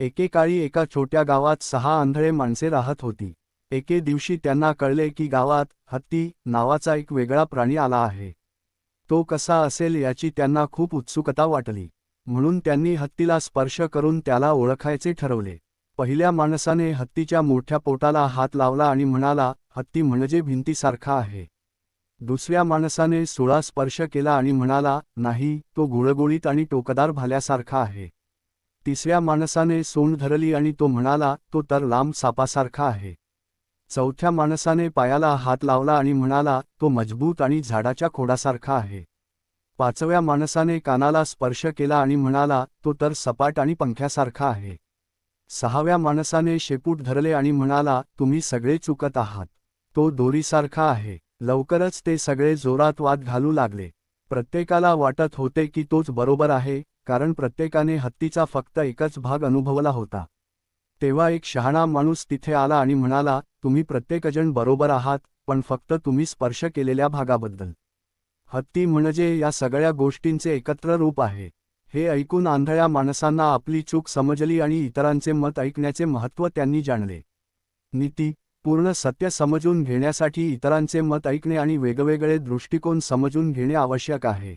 एकेकाळी एका छोट्या गावात 6 आंधळे माणसे राहत होती. एके दिवशी त्यांना कळले की गावात हत्ती नावाचा एक वेगळा प्राणी आला आहे. तो कसा असेल याची त्यांना खूप उत्सुकता वाटली. म्हणून त्यांनी हत्तीला स्पर्श करून त्याला ओळखायचे ठरवले. पहिल्या माणसाने हत्तीच्या मोठ्या पोटाला हात लावला आणि म्हणाला, हत्ती म्हणजे भिंतीसारखा आहे. दुसऱ्या माणसाने सुळा स्पर्श केला आणि म्हणाला, नाही, तो गुळगुळीत आणि टोकदार भाल्यासारखा आहे. तिसऱ्या माणसाने सोंड धरली आणि तो म्हणाला, तो तर लांब सापासारखा आहे. चौथ्या माणसाने पायाला हात लावला आणि म्हणाला, तो मजबूत आणि झाडाच्या खोडासारखा आहे. पाचव्या माणसाने कानाला स्पर्श केला आणि म्हणाला, तो तर सपाट आणि पंख्यासारखा आहे. सहाव्या माणसाने शेपूट धरले आणि म्हणाला, तुम्ही सगळे चुकत आहात. तो दोरीसारखा आहे. लवकरच ते सगळे जोरात वाद घालू लागले. प्रत्येकाला वाटत होते की तोच बरोबर आहे, कारण प्रत्येकाने हत्तीचा फक्त एकच भाग अनुभवला होता. तेव्हा एक शहाणा माणूस तिथे आला आणि म्हणाला, तुम्ही प्रत्येकजण बरोबर आहात, पण फक्त तुम्ही स्पर्श केलेल्या भागाबद्दल. हत्ती म्हणजे या सगळ्या गोष्टींचे एकत्र रूप आहे. हे ऐकून आंधळ्या माणसांना आपली चूक समजली आणि इतरांचे मत ऐकण्याचे महत्त्व त्यांनी जाणले. नीती: पूर्ण सत्य समजून घेण्यासाठी इतरांचे मत ऐकणे आणि वेगवेगळे दृष्टिकोन समजून घेणे आवश्यक आहे.